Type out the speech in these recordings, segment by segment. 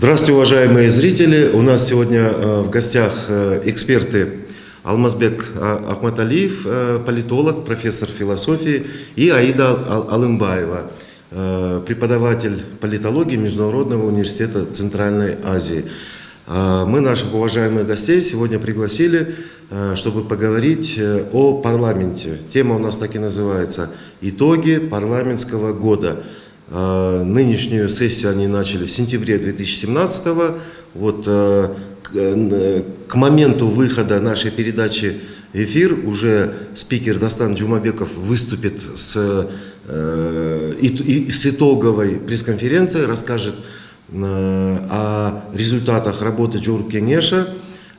Здравствуйте, уважаемые зрители! У нас сегодня в гостях эксперты Алмазбек Ахматалиев, политолог, профессор философии, и Аида Алымбаева, преподаватель политологии Международного университета Центральной Азии. Мы наших уважаемых гостей сегодня пригласили, чтобы поговорить о парламенте. Тема у нас так и называется «Итоги парламентского года». Нынешнюю сессию они начали в сентябре 2017 года. Вот к моменту выхода нашей передачи в эфир уже спикер Дастан Джумабеков выступит с итоговой пресс-конференцией, расскажет о результатах работы Джоркенеша.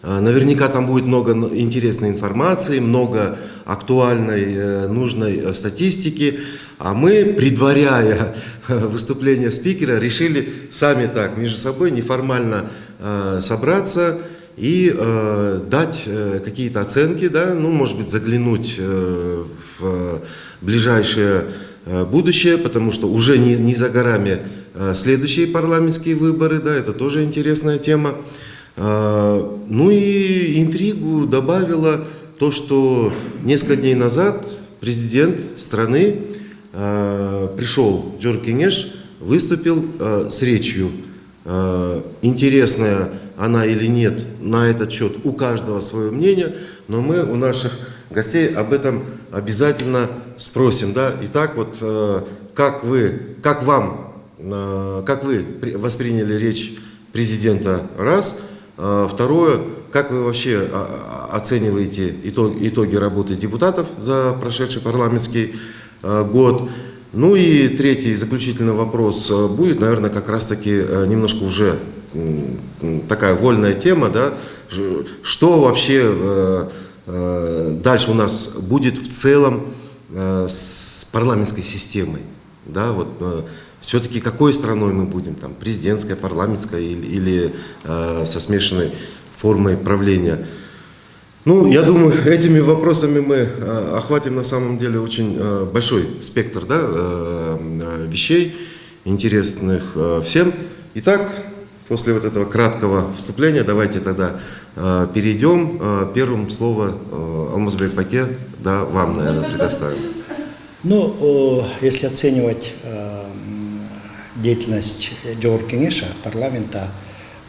Наверняка там будет много интересной информации, много актуальной, нужной статистики. А мы, предваряя выступление спикера, решили сами так, между собой, неформально собраться и дать какие-то оценки, да, ну, может быть, заглянуть в ближайшее будущее, потому что уже не за горами следующие парламентские выборы, да, это тоже интересная тема. Ну и интригу добавило то, что несколько дней назад президент страны пришел, Джоркенеш, выступил с речью. Интересная она или нет, на этот счет у каждого свое мнение, но мы у наших гостей об этом обязательно спросим. Да? Итак, вот как вы восприняли речь президента, раз. Второе, как вы вообще оцениваете итоги работы депутатов за прошедший парламентский год? Ну и третий, заключительный вопрос будет, наверное, как раз-таки немножко уже такая вольная тема, да? Что вообще дальше у нас будет в целом с парламентской системой? Да, вот, все-таки какой страной мы будем, там, президентская, парламентская или со смешанной формой правления? Ну, я думаю, этими вопросами мы охватим на самом деле очень большой спектр, да, вещей, интересных всем. Итак, после вот этого краткого вступления давайте тогда перейдем. Первым слово Алмазбек Паке, да, вам, наверное, предоставим. Ну, если оценивать деятельность Джоркенеша, парламента,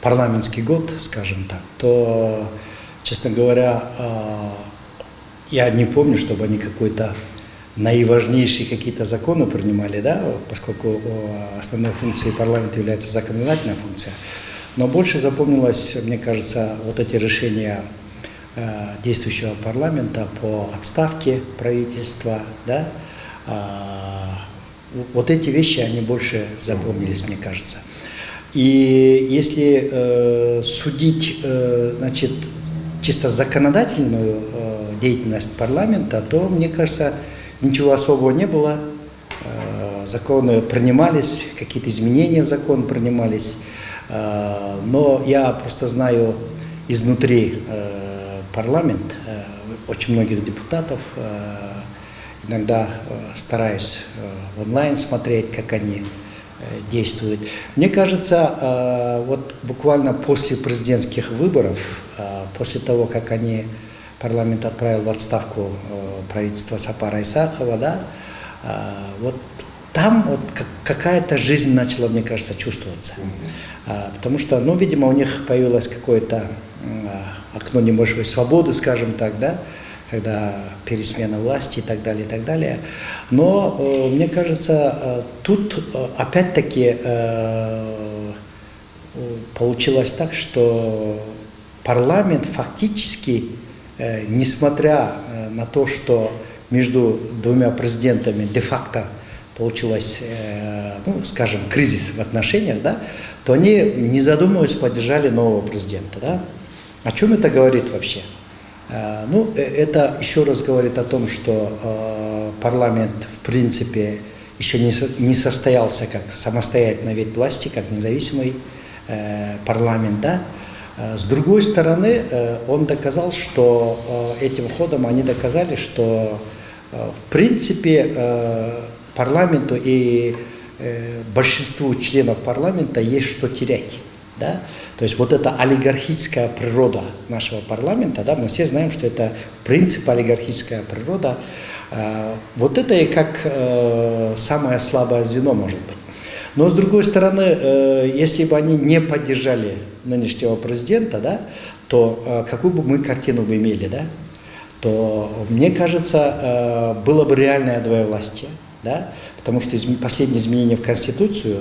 парламентский год, скажем так, то, честно говоря, я не помню, чтобы они какой-то наиважнейшие какие-то законы принимали, да, поскольку основной функцией парламента является законодательная функция. Но больше запомнилось, мне кажется, вот эти решения действующего парламента по отставке правительства, да, вот эти вещи, они больше запомнились, мне кажется. И если судить, значит, чисто законодательную деятельность парламента, то, мне кажется, ничего особого не было. Законы принимались, какие-то изменения в закон принимались. Но я просто знаю изнутри парламент, очень многих депутатов. Иногда стараюсь онлайн смотреть, как они действуют. Мне кажется, вот буквально после президентских выборов, после того, как парламент отправил в отставку правительство Сапара Исакова, да, вот там вот какая-то жизнь начала, мне кажется, чувствоваться. Потому что, ну, видимо, у них появилось какое-то окно небольшой свободы, скажем так, да, когда пересмена власти и так далее, и так далее. Но, мне кажется, тут опять-таки получилось так, что парламент фактически, несмотря на то, что между двумя президентами де-факто получилось, ну, скажем, кризис в отношениях, да, то они, не задумываясь, поддержали нового президента. Да? О чем это говорит вообще? Ну, это еще раз говорит о том, что парламент, в принципе, еще не состоялся как самостоятельная ветвь власти, как независимый парламент. Да? С другой стороны, он доказал, что этим ходом они доказали, что, в принципе, парламенту и большинству членов парламента есть что терять. Да? То есть вот эта олигархическая природа нашего парламента, да, мы все знаем, что это принцип олигархическая природа, вот это и как самое слабое звено может быть. Но с другой стороны, если бы они не поддержали нынешнего президента, да, то какую бы мы картину бы имели, да, то, мне кажется, было бы реальное двоевластие, да, потому что последние изменения в Конституцию,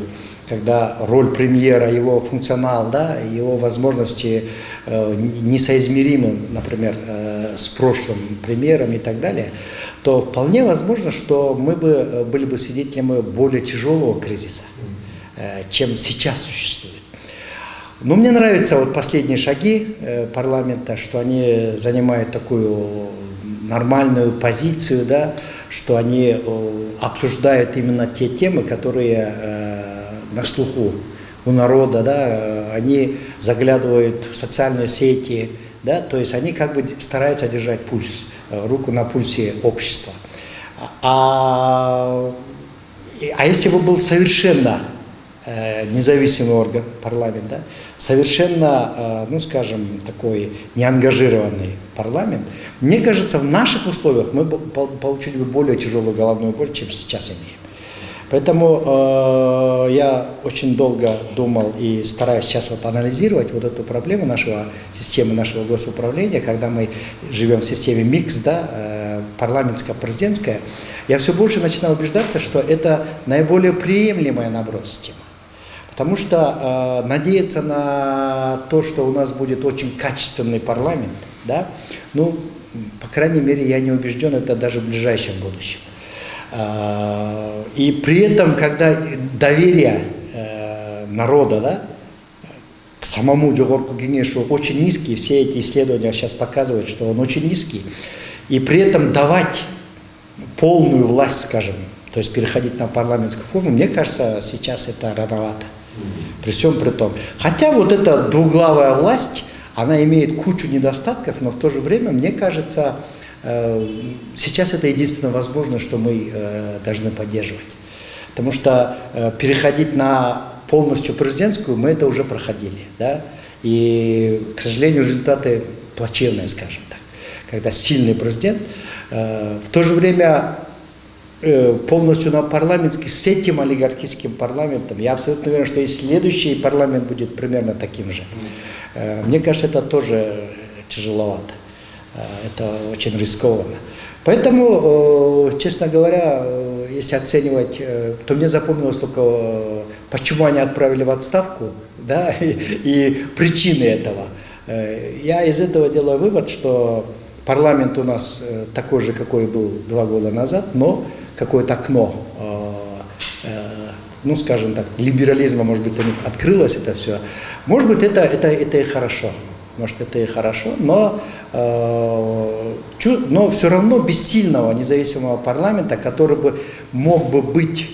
когда роль премьера, его функционал, да, его возможности несоизмеримы, например, с прошлым премьером и так далее, то вполне возможно, что мы бы были бы свидетелями более тяжелого кризиса, чем сейчас существует. Но мне нравятся вот последние шаги парламента, что они занимают такую нормальную позицию, да, что они обсуждают именно те темы, которые на слуху у народа, да, они заглядывают в социальные сети, да, то есть они как бы стараются держать пульс, руку на пульсе общества. А если бы был совершенно независимый орган, парламент, да, совершенно, ну скажем, такой неангажированный парламент, мне кажется, в наших условиях мы получили бы более тяжелую головную боль, чем сейчас имеем. Поэтому я очень долго думал и стараюсь сейчас вот анализировать вот эту проблему системы нашего госуправления, когда мы живем в системе микс, да, парламентско-президентская, я все больше начинаю убеждаться, что это наиболее приемлемая, наоборот, система. Потому что надеяться на то, что у нас будет очень качественный парламент, да, ну, по крайней мере, я не убежден, это даже в ближайшем будущем. И при этом, когда доверие народа, да, к самому Жогорку Кеңешу очень низкий, все эти исследования сейчас показывают, что он очень низкий, и при этом давать полную власть, скажем, то есть переходить на парламентскую форму, мне кажется, сейчас это рановато. При всем при том. Хотя вот эта двуглавая власть, она имеет кучу недостатков, но в то же время, мне кажется, сейчас это единственное возможное, что мы должны поддерживать. Потому что переходить на полностью президентскую мы это уже проходили. Да? И, к сожалению, результаты плачевные, скажем так. Когда сильный президент, в то же время полностью на парламентский, с этим олигархическим парламентом, я абсолютно уверен, что и следующий парламент будет примерно таким же. Мне кажется, это тоже тяжеловато. Это очень рискованно. Поэтому, честно говоря, если оценивать, то мне запомнилось только, почему они отправили в отставку, да, и причины этого. Я из этого делаю вывод, что парламент у нас такой же, какой был 2 года назад, но какое-то окно, ну, скажем так, либерализма, может быть, у них открылось это все. Может быть, это и хорошо. Может, это и хорошо, но все равно без сильного независимого парламента, который бы мог бы быть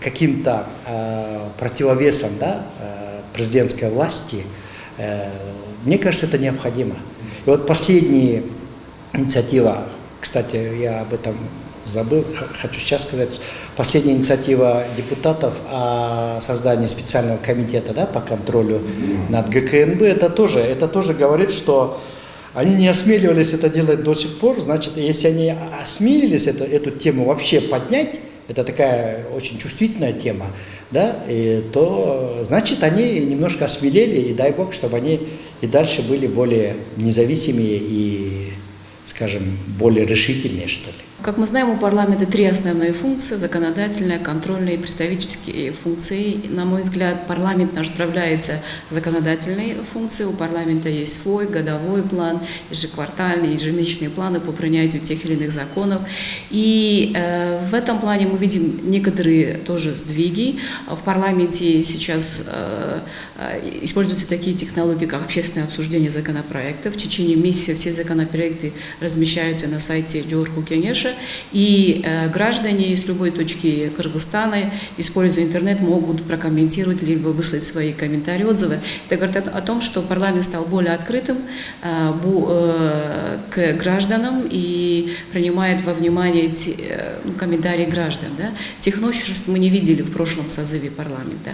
каким-то противовесом, да, президентской власти, мне кажется, это необходимо. И вот последняя инициатива, кстати, я об этом забыл, хочу сейчас сказать, последняя инициатива депутатов о создании специального комитета, да, по контролю над ГКНБ, это тоже говорит, что они не осмеливались это делать до сих пор, значит, если они осмелились эту тему вообще поднять, это такая очень чувствительная тема, да, то значит они немножко осмелели, и дай бог, чтобы они и дальше были более независимые и, скажем, более решительные, что ли. Как мы знаем, у парламента 3 основные функции: законодательная, контрольная и представительские функции. На мой взгляд, парламент наш справляется с законодательной функцией. У парламента есть свой годовой план, ежеквартальные, ежемесячные планы по принятию тех или иных законов. И в этом плане мы видим некоторые тоже сдвиги. В парламенте сейчас используются такие технологии, как общественное обсуждение законопроектов. В течение месяца все законопроекты размещаются на сайте Жогорку Кеңеша. больше, и граждане с любой точки Кыргызстана, используя интернет, могут прокомментировать либо выслать свои комментарии, отзывы. Это говорит о том, что парламент стал более открытым к гражданам и принимает во внимание эти комментарии граждан. Да? Тех новшеств мы не видели в прошлом созыве парламента.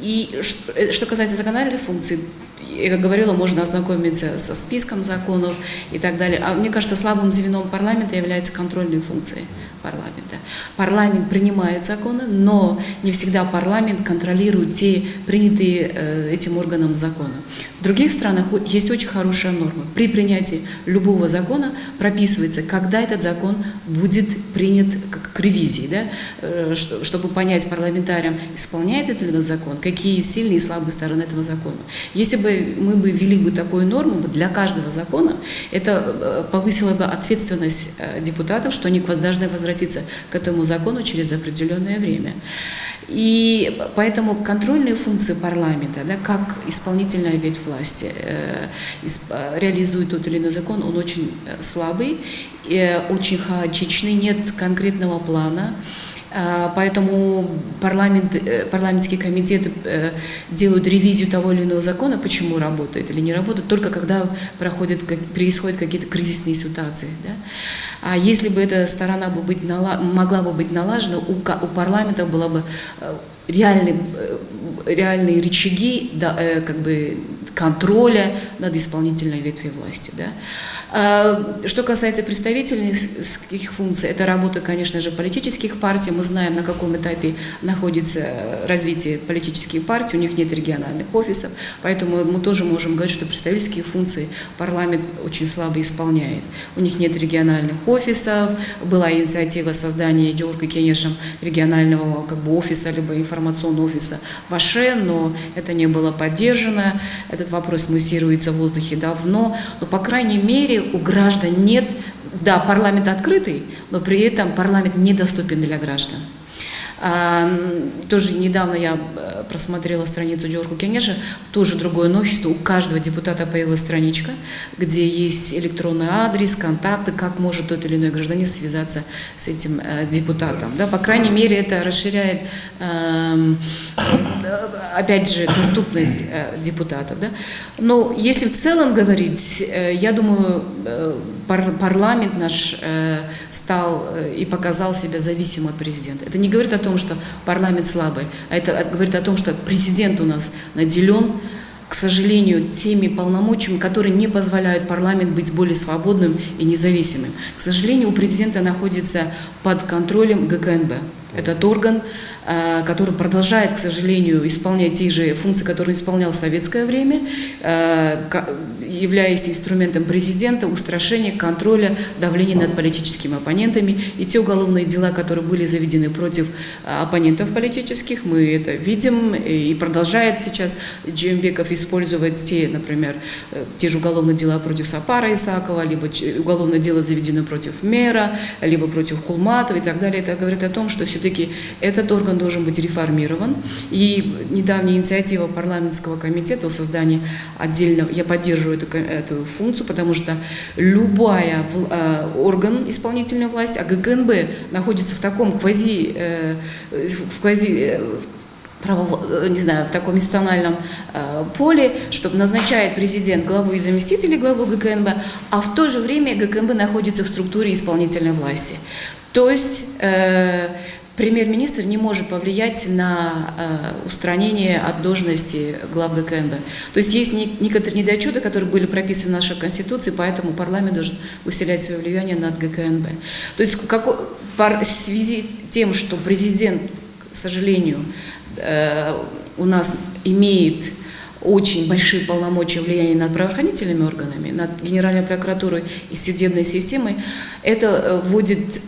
И что касается законодательных функций, я как говорила, можно ознакомиться со списком законов и так далее. А мне кажется, слабым звеном парламента является контрольные функции парламента. Парламент принимает законы, но не всегда парламент контролирует те принятые этим органом законы. В других странах есть очень хорошая норма. При принятии любого закона прописывается, когда этот закон будет принят к ревизии, да? Чтобы понять парламентариям, исполняет этот закон, какие сильные и слабые стороны этого закона. Если бы мы бы ввели бы такую норму для каждого закона, это повысило бы ответственность депутатов, что они должны возвратиться к этому закону через определенное время. И поэтому контрольные функции парламента, да, как исполнительная ветвь власти реализует тот или иной закон, он очень слабый, очень хаотичный, нет конкретного плана. Поэтому парламентские комитеты делают ревизию того или иного закона, почему работает или не работает, только когда происходят какие-то кризисные ситуации. Да? А если бы эта сторона могла бы быть налажена, у парламента было бы реальные рычаги, да, как бы контроля над исполнительной ветвью власти. Да. Что касается представительских функций, это работа, конечно же, политических партий. Мы знаем, на каком этапе находится развитие политических партий, у них нет региональных офисов, поэтому мы тоже можем говорить, что представительские функции парламент очень слабо исполняет. У них нет региональных офисов, была инициатива создания Джорджа Кенешем регионального как бы, офиса, либо информационного офиса в Аше, но это не было поддержано. Этот вопрос муссируется в воздухе давно, но, по крайней мере, у граждан нет, да, парламент открытый, но при этом парламент недоступен для граждан. Тоже недавно я просмотрела страницу Джорджа Кенеша, тоже другое новшество. У каждого депутата появилась страничка, где есть электронный адрес, контакты, как может тот или иной гражданин связаться с этим депутатом. Да, по крайней мере, это расширяет, опять же, доступность депутатов. Да. Но если в целом говорить, я думаю, парламент наш стал и показал себя зависимым от президента. Это не говорит о том, что парламент слабый, а это говорит о том, что президент у нас наделен, к сожалению, теми полномочиями, которые не позволяют парламенту быть более свободным и независимым. К сожалению, у президента находится под контролем ГКНБ. Этот орган, который продолжает, к сожалению, исполнять те же функции, которые он исполнял в советское время, являясь инструментом президента, устрашения, контроля, давления над политическими оппонентами. И те уголовные дела, которые были заведены против оппонентов политических, мы это видим, и продолжает сейчас Джеймбеков использовать те, например, те же уголовные дела против Сапара Исакова, либо уголовное дело заведено против мэра, либо против Кулматова и так далее. Это говорит о том, что все-таки этот орган должен быть реформирован. И недавняя инициатива парламентского комитета о создании отдельного, я поддерживаю эту функцию, потому что любой орган исполнительной власти, а ГКНБ находится в таком в таком институциональном поле, чтобы назначает президент главу и заместителей главы ГКНБ, а в то же время ГКНБ находится в структуре исполнительной власти. То есть премьер-министр не может повлиять на устранение от должности глав ГКНБ. То есть есть некоторые недочеты, которые были прописаны в нашей Конституции, поэтому парламент должен усилять свое влияние над ГКНБ. То есть в связи с тем, что президент, к сожалению, у нас имеет очень большие полномочия влияния над правоохранительными органами, над Генеральной прокуратурой и судебной системой, это вводит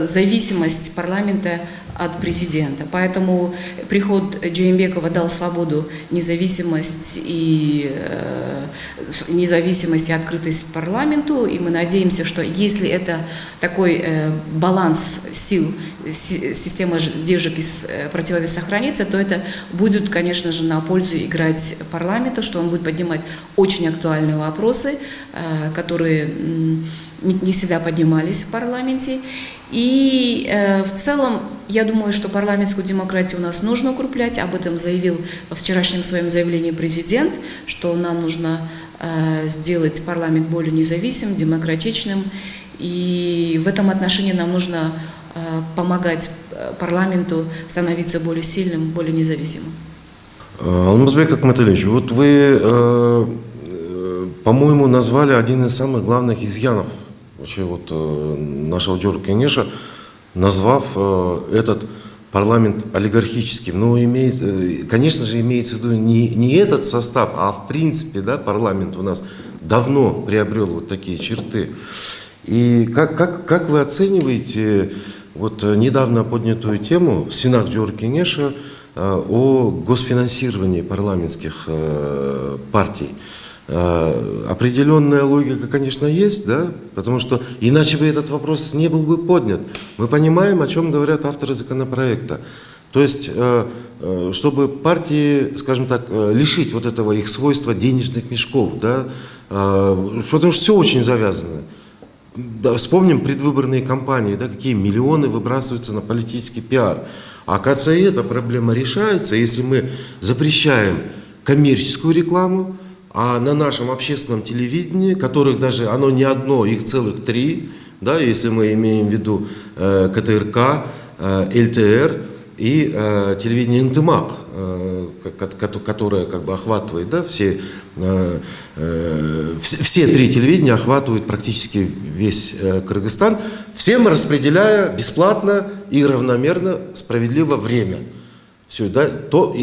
зависимость парламента от президента. Поэтому приход Джеймбекова дал свободу, независимость и открытость парламенту, и мы надеемся, что если это такой баланс сил, система сдержек и противовес сохранится, то это будет, конечно же, на пользу играть парламенту, что он будет поднимать очень актуальные вопросы, которые не всегда поднимались в парламенте. И в целом, я думаю, что парламентскую демократию у нас нужно укреплять. Об этом заявил во вчерашнем своем заявлении президент, что нам нужно сделать парламент более независимым, демократичным. И в этом отношении нам нужно помогать парламенту становиться более сильным, более независимым. Алмазбек Акматалевич, вот вы, по-моему, назвали один из самых главных изъянов вообще вот нашего Джорджа Кенеша, назвав этот парламент олигархическим. Но конечно же, имеется в виду не этот состав, а в принципе, да, парламент у нас давно приобрел вот такие черты. И как вы оцениваете вот недавно поднятую тему в Сенат Джорджа Кенеша о госфинансировании парламентских партий? Определенная логика, конечно, есть, да, потому что иначе бы этот вопрос не был бы поднят. Мы понимаем, о чем говорят авторы законопроекта. То есть, чтобы партии, скажем так, лишить вот этого их свойства денежных мешков, да, потому что все очень завязано. Да, вспомним предвыборные кампании, да, какие миллионы выбрасываются на политический пиар. А оказывается, и эта проблема решается, если мы запрещаем коммерческую рекламу, а на нашем общественном телевидении, которых даже оно не одно, их целых 3, да, если мы имеем в виду КТРК, ЛТР и телевидение НТМАК, которое как бы охватывает, да, все 3 телевидения охватывают практически весь Кыргызстан, всем распределяя бесплатно и равномерно, справедливо время. Все, да, то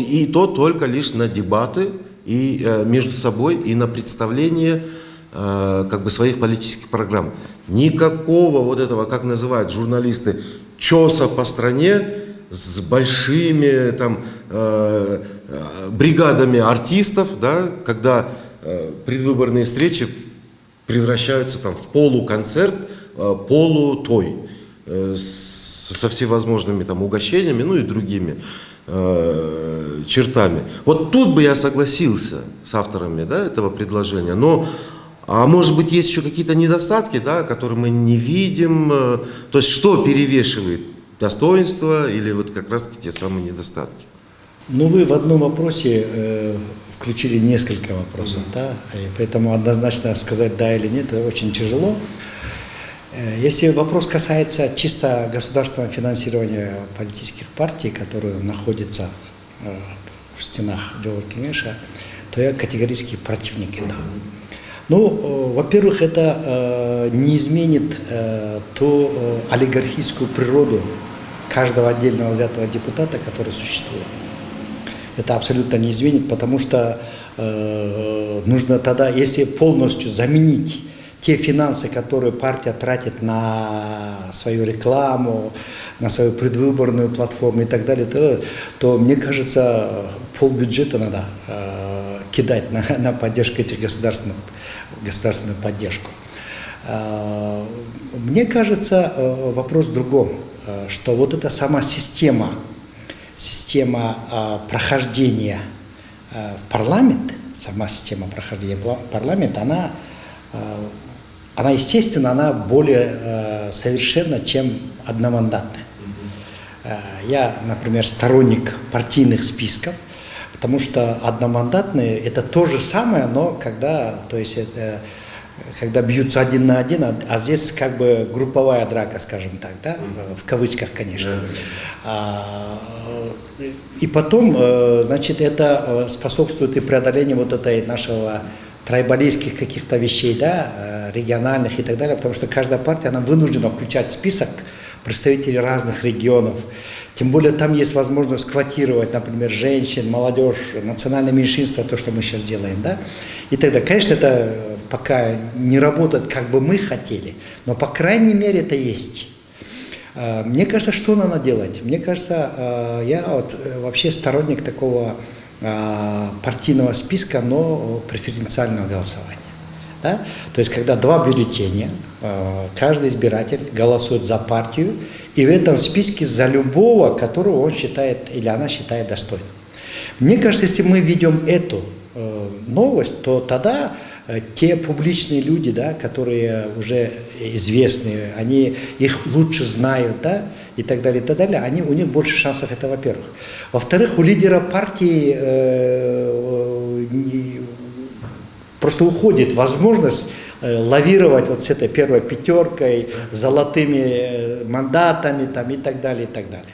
только лишь на дебаты и между собой, и на представление как бы своих политических программ. Никакого вот этого, как называют журналисты, чоса по стране с большими там бригадами артистов, да, когда предвыборные встречи превращаются там в полуконцерт, полутой со всевозможными там угощениями, ну и другими чертами. Вот тут бы я согласился с авторами, да, этого предложения, но а может быть есть еще какие-то недостатки, да, которые мы не видим, то есть что перевешивает достоинства или вот как раз те самые недостатки? Ну, вы в одном вопросе включили несколько вопросов, да, и поэтому однозначно сказать да или нет, это очень тяжело. Если вопрос касается чисто государственного финансирования политических партий, которые находятся в стенах Джорджа Кенеша, то я категорически противник этого. Ну, во-первых, это не изменит ту олигархическую природу каждого отдельного взятого депутата, который существует. Это абсолютно не изменит, потому что нужно тогда, если полностью заменить те финансы, которые партия тратит на свою рекламу, на свою предвыборную платформу и так далее, то мне кажется, полбюджета надо кидать на поддержку этих государственную поддержку. Мне кажется, вопрос в другом, что вот эта сама система прохождения в парламент, сама система прохождения в парламент, она, естественно, она более совершенна, чем одномандатная. Я, например, сторонник партийных списков, потому что одномандатные – это то же самое, но когда бьются один на один, а здесь как бы групповая драка, скажем так, да, в кавычках, конечно. И потом, значит, это способствует и преодолению вот этой нашего трайбалистских каких-то вещей, да, региональных и так далее, потому что каждая партия, она вынуждена включать в список представителей разных регионов. Тем более там есть возможность квотировать, например, женщин, молодежь, национальное меньшинство, то, что мы сейчас делаем, да. И тогда, конечно, это пока не работает, как бы мы хотели, но, по крайней мере, это есть. Мне кажется, что надо делать? Мне кажется, я вот вообще сторонник такого партийного списка, но преференциального голосования. Да? То есть, когда 2 бюллетеня, каждый избиратель голосует за партию, и в этом списке за любого, которого он считает или она считает достойным. Мне кажется, если мы ведем эту новость, то тогда те публичные люди, да, которые уже известные, они их лучше знают, да, и так далее, они, у них больше шансов, это во-первых. Во-вторых, у лидера партии просто уходит возможность лавировать вот с этой первой пятеркой, золотыми мандатами там, и так далее, и так далее.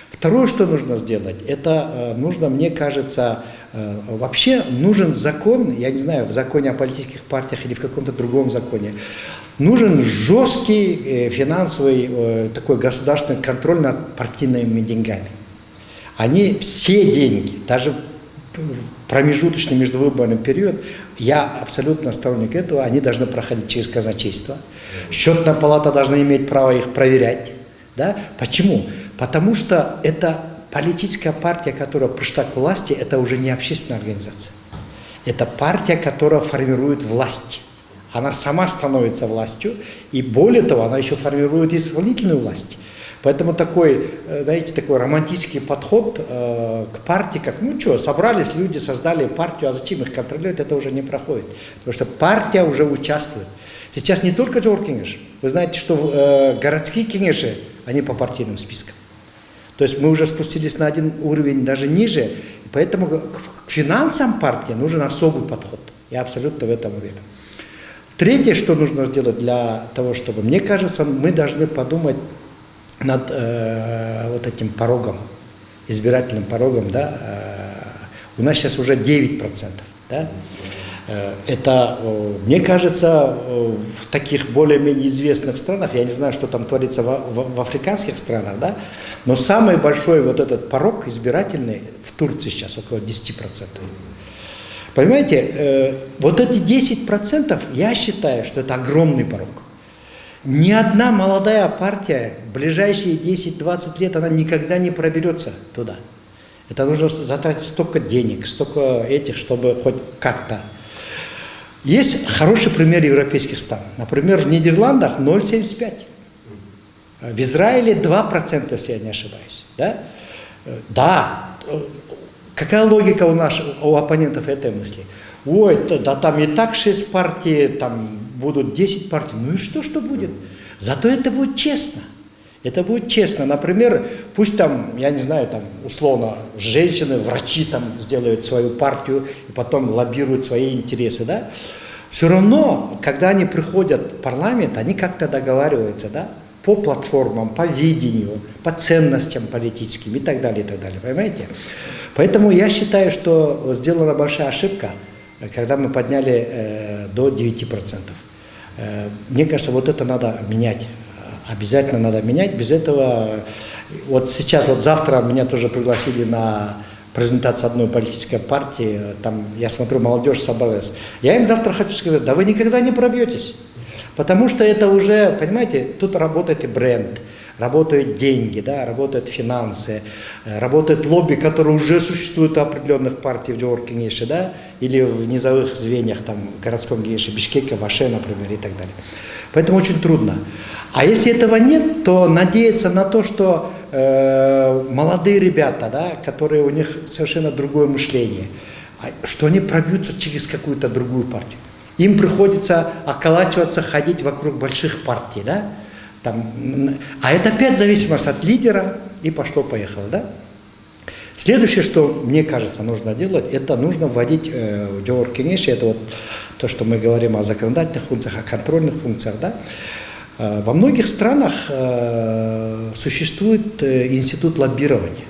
Второе, что нужно сделать, это нужно, мне кажется, вообще нужен закон, я не знаю, в законе о политических партиях или в каком-то другом законе, нужен жесткий финансовый такой государственный контроль над партийными деньгами. Они все деньги, даже промежуточный междувыборный период, я абсолютно сторонник этого, они должны проходить через казначейство. Счетная палата должна иметь право их проверять. Да? Почему? Потому что это политическая партия, которая пришла к власти, это уже не общественная организация. Это партия, которая формирует власть. Она сама становится властью, и более того, она еще формирует исполнительную власть. Поэтому такой, знаете, такой романтический подход к партии, как, ну что, собрались люди, создали партию, а зачем их контролировать, это уже не проходит. Потому что партия уже участвует. Сейчас не только Джор Кеңеш. Вы знаете, что городские кеңеши, они по партийным спискам. То есть мы уже спустились на один уровень даже ниже, и поэтому к финансам партии нужен особый подход. Я абсолютно в этом уверен. Третье, что нужно сделать для того, чтобы, мне кажется, мы должны подумать над вот этим порогом, избирательным порогом, да, у нас сейчас уже 9%, да, это, мне кажется, в таких более-менее известных странах, я не знаю, что там творится в африканских странах, да, но самый большой вот этот порог избирательный в Турции сейчас около 10%. Понимаете, вот эти 10%, я считаю, что это огромный порог. Ни одна молодая партия в ближайшие 10-20 лет, она никогда не проберется туда. Это нужно затратить столько денег, столько этих, чтобы хоть как-то. Есть хороший пример европейских стран. Например, в Нидерландах 0,75. В Израиле 2%, если я не ошибаюсь. Да? Да. Какая логика у оппонентов этой мысли? Ой, да там и так 6 партий, там будут 10 партий. Ну и что будет? Зато это будет честно. Это будет честно. Например, пусть там, я не знаю, там условно женщины, врачи там сделают свою партию и потом лоббируют свои интересы, да? Все равно, когда они приходят в парламент, они как-то договариваются, да? По платформам, по видению, по ценностям политическим и так далее, понимаете? Поэтому я считаю, что сделана большая ошибка, когда мы подняли до 9%. Мне кажется, вот это надо менять. Обязательно надо менять. Без этого... Вот сейчас, вот завтра меня тоже пригласили на презентацию одной политической партии. Там, я смотрю, молодежь собралась. Я им завтра хочу сказать, да вы никогда не пробьетесь. Потому что это уже, понимаете, тут работает и бренд, работают деньги, да, работают финансы, работает лобби, которое уже существует у определенных партий в Джор Кеңеше, да, или в низовых звеньях, там, в городском Кеңеше, Бишкеке, Ваше, например, и так далее. Поэтому очень трудно. А если этого нет, то надеяться на то, что молодые ребята, да, которые у них совершенно другое мышление, что они пробьются через какую-то другую партию. Им приходится околачиваться, ходить вокруг больших партий, да? Там, а это опять зависимость от лидера, и пошло-поехало, да? Следующее, что, мне кажется, нужно делать, это нужно вводить в Джор Кеңеше, это вот то, что мы говорим о законодательных функциях, о контрольных функциях, да? Во многих странах существует институт лоббирования,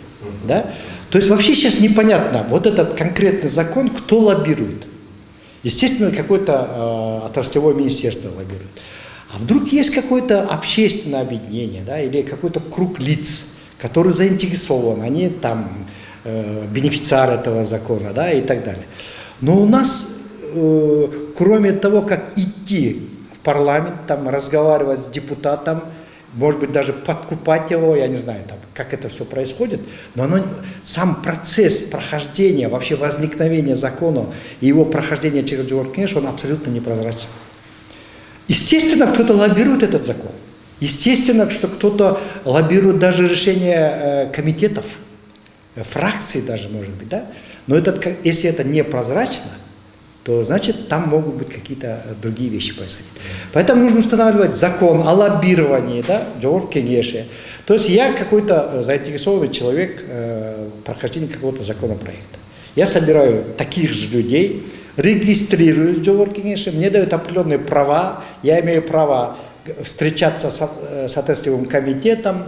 да? То есть вообще сейчас непонятно, вот этот конкретный закон, кто лоббирует. Естественно, какое-то отраслевое министерство лоббирует. А вдруг есть какое-то общественное объединение, да, или какой-то круг лиц, которые заинтересованы, они там бенефициары этого закона, да, и так далее. Но у нас, кроме того, как идти в парламент, там, разговаривать с депутатом, может быть, даже подкупать его, я не знаю, там, как это все происходит, но сам процесс прохождения, вообще возникновения закона и его прохождения через Джор Кеңеш, он абсолютно непрозрачен. Естественно, кто-то лоббирует этот закон. Естественно, что кто-то лоббирует даже решения комитетов, фракций даже, может быть, да? Но если это непрозрачно, то значит там могут быть какие-то другие вещи происходить. Поэтому нужно устанавливать закон о лоббировании, да, то есть я какой-то заинтересованный человек в прохождении какого-то законопроекта. Я собираю таких же людей, регистрирую в мне дают определенные права, я имею право встречаться с отраслевым комитетом,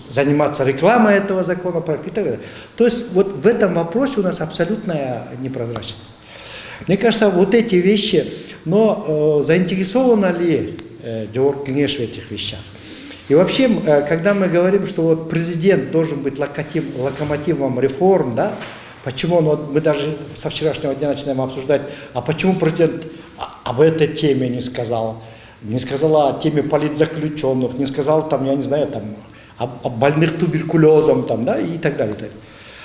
заниматься рекламой этого законопроекта и так далее. То есть вот в этом вопросе у нас абсолютная непрозрачность. Мне кажется, вот эти вещи, но заинтересована ли Георг Кенеш в этих вещах? И вообще, когда мы говорим, что вот президент должен быть локомотивом реформ, да, почему мы даже со вчерашнего дня начинаем обсуждать, а почему президент об этой теме не сказал о теме политзаключенных, не сказал там, я не знаю, там, о больных туберкулезом там, да, и так далее, и так далее.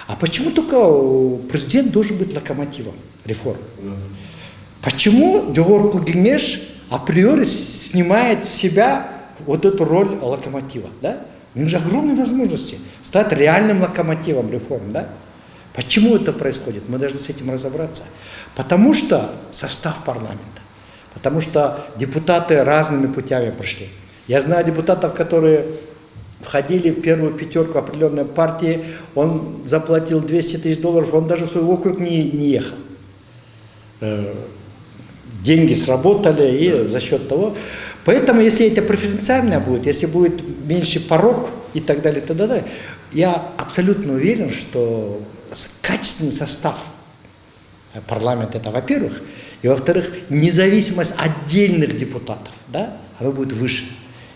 А почему только президент должен быть локомотивом реформ? Почему Георг Кенеш априори снимает с себя вот эту роль локомотива? Да? У них же огромные возможности стать реальным локомотивом реформ. Да? Почему это происходит? Мы должны с этим разобраться. Потому что состав парламента, потому что депутаты разными путями прошли. Я знаю депутатов, которые входили в первую пятерку определенной партии, он заплатил $200 тысяч, он даже в свой округ не ехал. Деньги сработали, и за счет того. Поэтому, если это преференциально будет, если будет меньше порог и так далее, я абсолютно уверен, что качественный состав парламента, это во-первых, и во-вторых, независимость отдельных депутатов, да, она будет выше.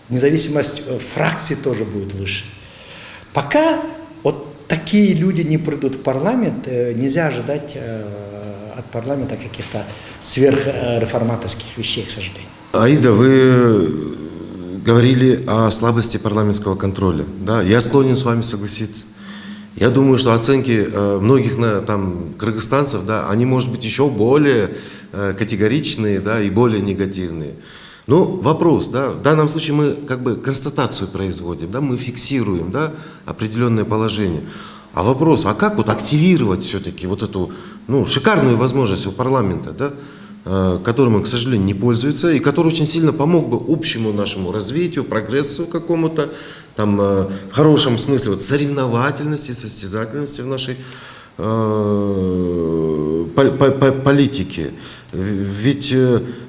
Независимость фракций тоже будет выше. Пока вот такие люди не придут в парламент, нельзя ожидать от парламента каких-то сверхреформаторских вещей, к сожалению. Аида, вы говорили о слабости парламентского контроля. Да? Я склонен с вами согласиться. Я думаю, что оценки многих там, кыргызстанцев, да, они, может быть, еще более категоричные, да, и более негативные. Но вопрос, да, в данном случае мы как бы констатацию производим, да, мы фиксируем, да, определенное положение. А вопрос, а как вот активировать все-таки вот эту, шикарную возможность у парламента, да, которым он, к сожалению, не пользуется, и который очень сильно помог бы общему нашему развитию, прогрессу какому-то, там, в хорошем смысле, вот, соревновательности, состязательности в нашей политике. Ведь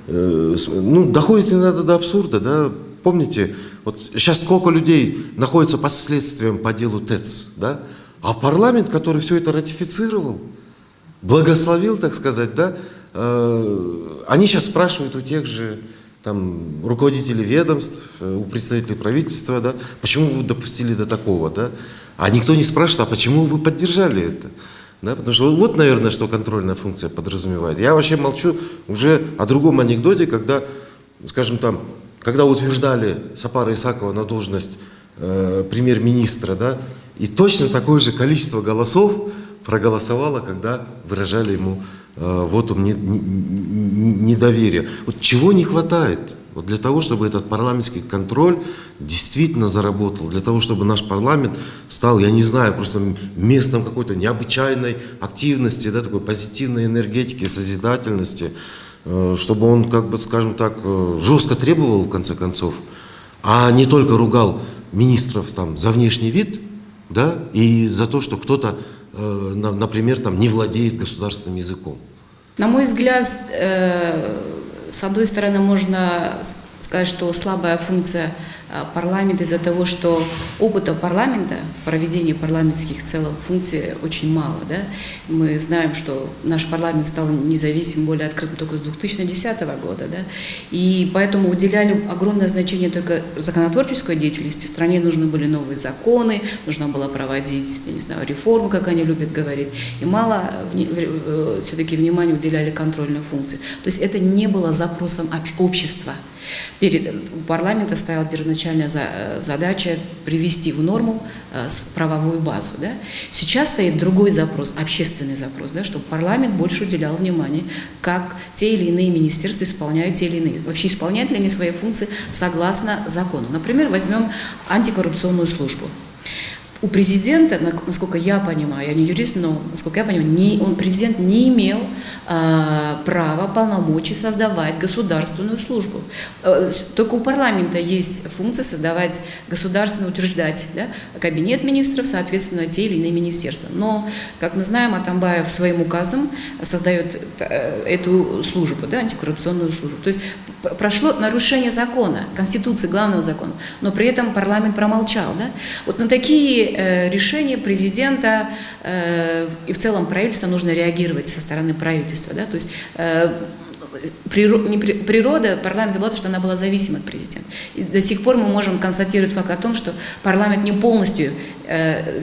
доходит иногда до абсурда, да? Помните, вот сейчас сколько людей находится под следствием по делу ТЭЦ, да? А парламент, который все это ратифицировал, благословил, так сказать, да? Они сейчас спрашивают у тех же там, руководителей ведомств, у представителей правительства, да? Почему вы допустили до такого, да? А никто не спрашивает, а почему вы поддержали это? Да, потому что вот, наверное, что контрольная функция подразумевает. Я вообще молчу уже о другом анекдоте, когда, скажем там, когда утверждали Сапара Исакова на должность премьер-министра, да, и точно такое же количество голосов проголосовало, когда выражали ему вотум недоверия. Вот чего не хватает? Вот для того, чтобы этот парламентский контроль действительно заработал, для того, чтобы наш парламент стал, я не знаю, просто местом какой-то необычайной активности, да, такой позитивной энергетики, созидательности, чтобы он, как бы, скажем так, жестко требовал, в конце концов, а не только ругал министров там, за внешний вид, да, и за то, что кто-то, например, там, не владеет государственным языком. На мой взгляд, с одной стороны, можно сказать, что слабая функция парламента из-за того, что опыта парламента в проведении парламентских в целом функций очень мало. Да? Мы знаем, что наш парламент стал независимым, более открытым только с 2010 года. Да? И поэтому уделяли огромное значение только законотворческой деятельности. В стране нужны были новые законы, нужно было проводить, я не знаю, реформы, как они любят говорить. И мало все-таки внимания уделяли контрольной функции. То есть это не было запросом общества. У парламента стояла первоначальная задача привести в норму правовую базу. Да? Сейчас стоит другой запрос, общественный запрос, да, чтобы парламент больше уделял внимание, как те или иные министерства исполняют те или иные. Вообще исполняют ли они свои функции согласно закону. Например, возьмем антикоррупционную службу. у президента, насколько я понимаю, я не юрист, но насколько я понимаю, президент не имел права, полномочий создавать государственную службу. Только у парламента есть функция создавать государственную, утверждать, да, кабинет министров, соответственно, те или иные министерства. Но, как мы знаем, Атамбаев своим указом создает эту службу, да, антикоррупционную службу. То есть прошло нарушение закона, Конституции, главного закона, но при этом парламент промолчал. Да? Вот на такие решения президента и в целом правительства нужно реагировать со стороны правительства. Да? То есть природа парламента была то, что она была зависима от президента. И до сих пор мы можем констатировать факт о том, что парламент не полностью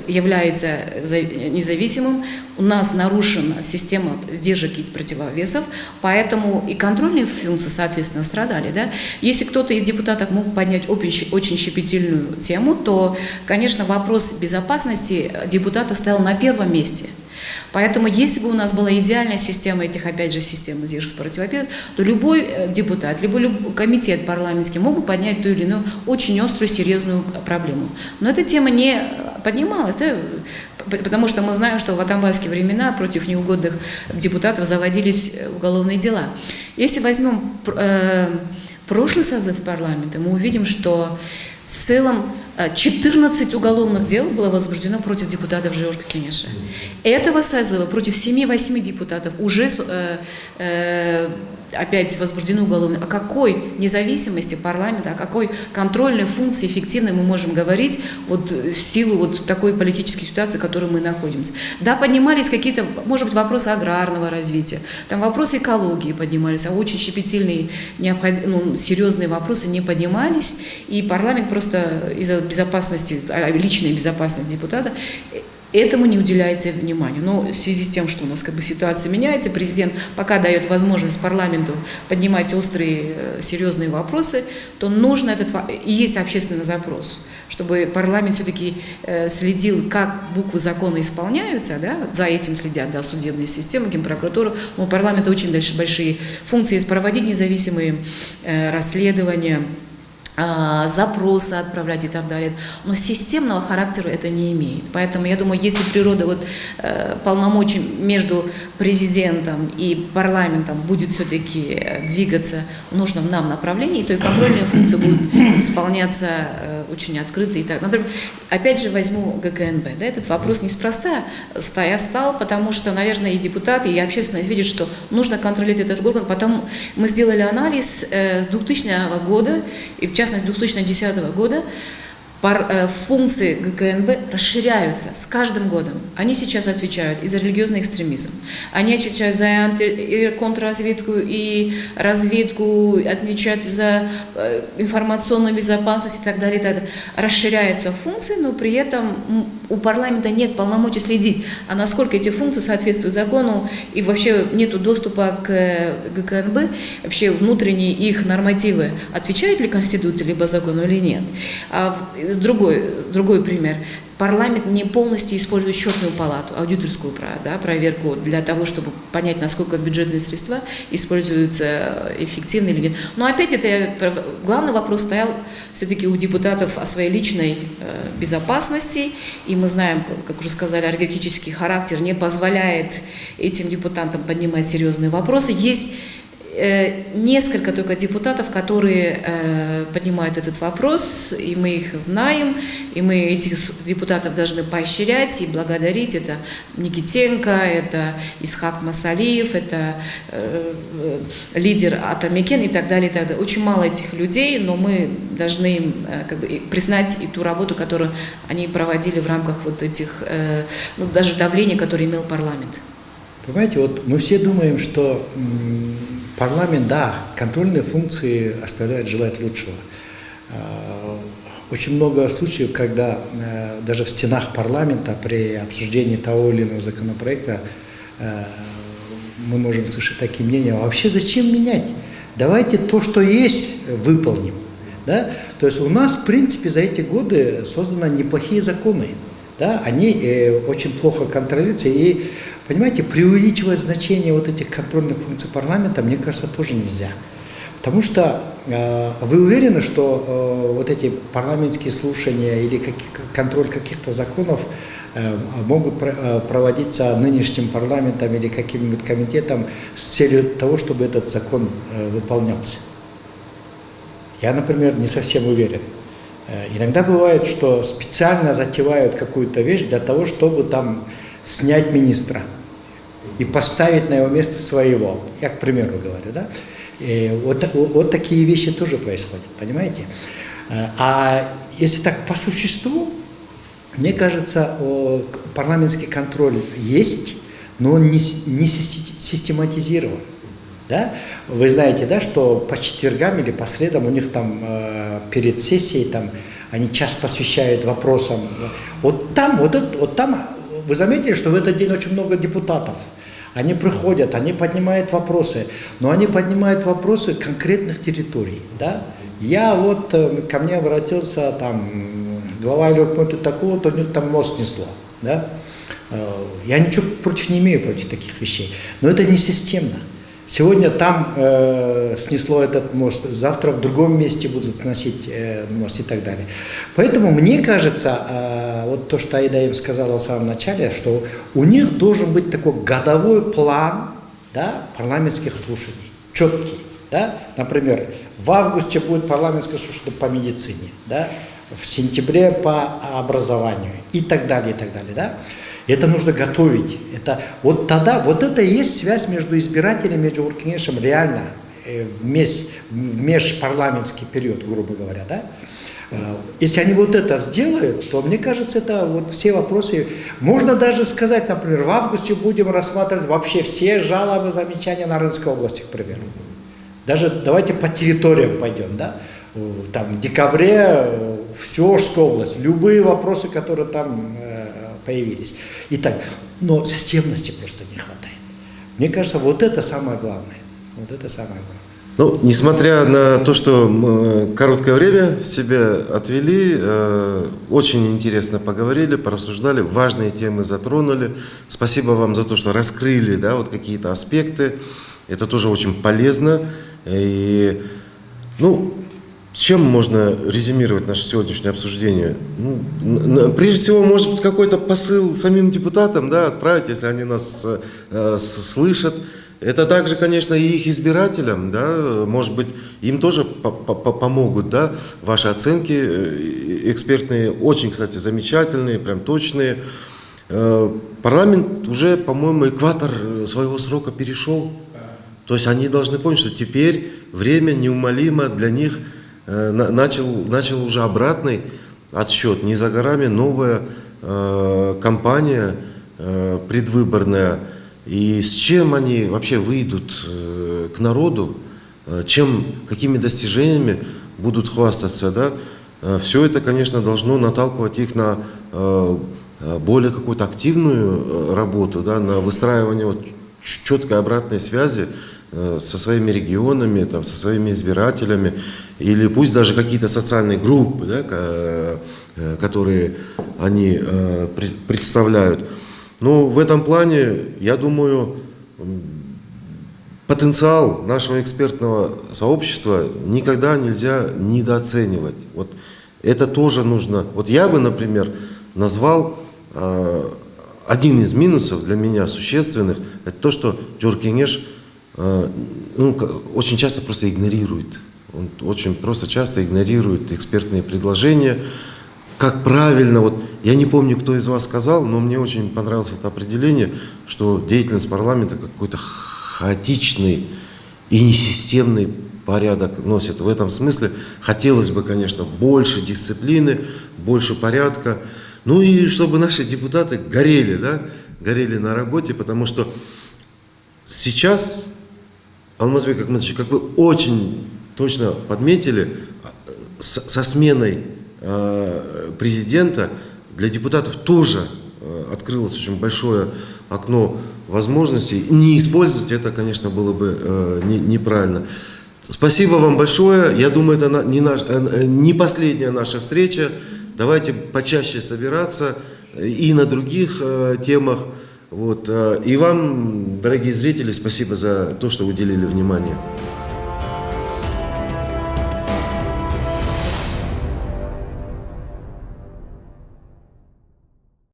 является независимым. У нас нарушена система сдержек и противовесов, поэтому и контрольные функции, соответственно, страдали. Да? Если кто-то из депутатов мог поднять очень щепетильную тему, то, конечно, вопрос безопасности депутата стоял на первом месте. Поэтому, если бы у нас была идеальная система этих, опять же, систем сдержек противовесов, то любой депутат, любой комитет парламентский мог бы поднять ту или иную очень острую, серьезную проблему. Но эта тема не поднималась, да, потому что мы знаем, что в атамбайские времена против неугодных депутатов заводились уголовные дела. Если возьмем прошлый созыв парламента, мы увидим, что в целом 14 уголовных дел было возбуждено против депутатов Жеошка Кенеша. Этого созыва против 7-8 депутатов уже опять возбуждено уголовное. О какой независимости парламента, о какой контрольной функции эффективной мы можем говорить вот в силу вот такой политической ситуации, в которой мы находимся. Да, поднимались какие-то, может быть, вопросы аграрного развития, там вопросы экологии поднимались, а очень щепетильные, серьезные вопросы не поднимались, и парламент просто из-за безопасности, личной безопасности депутата этому не уделяется внимания. Но в связи с тем, что у нас как бы ситуация меняется, президент пока дает возможность парламенту поднимать острые, серьезные вопросы, то нужно и есть общественный запрос, чтобы парламент все-таки следил, как буквы закона исполняются, да, за этим следят, да, судебные системы, Генпрокуратура. У парламента очень большие функции есть проводить независимые расследования, запросы отправлять и так далее. Но системного характера это не имеет. Поэтому я думаю, если природа полномочий между президентом и парламентом будет все-таки двигаться в нужном нам направлении, то и контрольные функции будут исполняться очень открыто. И так. Например, опять же возьму ГКНБ. Да, этот вопрос неспроста стал, потому что, наверное, и депутаты, и общественность видят, что нужно контролировать этот орган. Потом мы сделали анализ с 2000 года, и в частности 2010 года, функции ГКНБ расширяются с каждым годом. Они сейчас отвечают и за религиозный экстремизм, они отвечают за контрразведку и разведку, отвечают за информационную безопасность и так далее, и так далее. Расширяются функции, но при этом у парламента нет полномочий следить, а насколько эти функции соответствуют закону, и вообще нет доступа к ГКНБ, вообще внутренние их нормативы отвечают ли Конституции, либо закону или нет. Другой пример. Парламент не полностью использует счетную палату, аудиторскую проверку для того, чтобы понять, насколько бюджетные средства используются эффективно или нет. Но опять главный вопрос стоял все-таки у депутатов о своей личной безопасности. И мы знаем, как уже сказали, олигархический характер не позволяет этим депутатам поднимать серьезные вопросы. Есть несколько только депутатов, которые поднимают этот вопрос, и мы их знаем, и мы этих депутатов должны поощрять и благодарить. Это Никитенко, это Исхак Масалиев, это лидер Атамекен и так далее, и так далее. Очень мало этих людей, но мы должны им признать и ту работу, которую они проводили в рамках вот этих, даже давления, которое имел парламент. Понимаете, вот мы все думаем, что парламент, да, контрольные функции оставляют желать лучшего. Очень много случаев, когда даже в стенах парламента при обсуждении того или иного законопроекта мы можем слышать такие мнения: а вообще зачем менять? Давайте то, что есть, выполним. Да? То есть у нас, в принципе, за эти годы созданы неплохие законы. Да? Они очень плохо контролируются. И, понимаете, преувеличивать значение вот этих контрольных функций парламента, мне кажется, тоже нельзя. Потому что Вы уверены, что вот эти парламентские слушания или контроль каких-то законов могут проводиться нынешним парламентом или каким-нибудь комитетом с целью того, чтобы этот закон выполнялся? Я, например, не совсем уверен. Иногда бывает, что специально затевают какую-то вещь для того, чтобы там снять министра и поставить на его место своего. Я, к примеру, говорю, да? И вот такие вещи тоже происходят, понимаете? А если так по существу, мне кажется, парламентский контроль есть, но он не систематизирован. Да? Вы знаете, да, что по четвергам или по средам у них там перед сессией там, они час посвящают вопросам. Вот там, вы заметили, что в этот день очень много депутатов. Они приходят, они поднимают вопросы, но они поднимают вопросы конкретных территорий. Да? Ко мне обратился там глава Лёгмота такого-то, у них там мост снесло. Да? Я ничего против не имею, против таких вещей, но это не системно. Сегодня там снесло этот мост, завтра в другом месте будут сносить мост и так далее. Поэтому мне кажется, вот то, что Аида им сказала в самом начале, что у них должен быть такой годовой план, да, парламентских слушаний, четкий. Да? Например, в августе будет парламентское слушание по медицине, да? В сентябре по образованию и так далее, и так далее. Да? Это нужно готовить. Вот тогда, вот это и есть связь между избирателями, между Уркенешем реально в межпарламентский период, грубо говоря. Да? Если они вот это сделают, то, мне кажется, это вот все вопросы. Можно даже сказать, например, в августе будем рассматривать вообще все жалобы, замечания на Рынской области, к примеру. Даже давайте по территориям пойдем, да? Там в декабре всю Ожскую область, любые вопросы, которые там появились. Итак, но системности просто не хватает. Мне кажется, вот это самое главное. Вот это самое главное. Ну, несмотря на то, что мы короткое время себе отвели, очень интересно поговорили, порассуждали, важные темы затронули. Спасибо вам за то, что раскрыли, да, вот какие-то аспекты. Это тоже очень полезно. И, ну, чем можно резюмировать наше сегодняшнее обсуждение? Ну, прежде всего, может быть, какой-то посыл самим депутатам, да, отправить, если они нас слышат. Это также, конечно, и их избирателям, да, может быть, им тоже помогут, да, ваши оценки экспертные, очень, кстати, замечательные, прям точные. Парламент уже, по-моему, экватор своего срока перешел. То есть они должны помнить, что теперь время неумолимо для них начал уже обратный отсчет. Не за горами новая кампания предвыборная. И с чем они вообще выйдут к народу, какими достижениями будут хвастаться, да? Все это, конечно, должно наталкивать их на более какую-то активную работу, да, на выстраивание вот четкой обратной связи со своими регионами, там, со своими избирателями, или пусть даже какие-то социальные группы, да, которые они представляют. Но в этом плане, я думаю, потенциал нашего экспертного сообщества никогда нельзя недооценивать. Вот это тоже нужно. Вот я бы, например, назвал один из минусов для меня существенных, это то, что Журкенеш очень часто просто игнорирует. Он очень просто часто игнорирует экспертные предложения. Как правильно, вот я не помню, кто из вас сказал, но мне очень понравилось это определение, что деятельность парламента какой-то хаотичный и несистемный порядок носит. В этом смысле хотелось бы, конечно, больше дисциплины, больше порядка. Ну и чтобы наши депутаты горели, да, горели на работе, потому что сейчас, Алмазбек Акматович, как вы очень точно подметили, со сменой президента для депутатов тоже открылось очень большое окно возможностей. Не использовать это, конечно, было бы неправильно. Спасибо вам большое. Я думаю, это не последняя наша встреча. Давайте почаще собираться и на других темах. Вот. И вам, дорогие зрители, спасибо за то, что уделили внимание.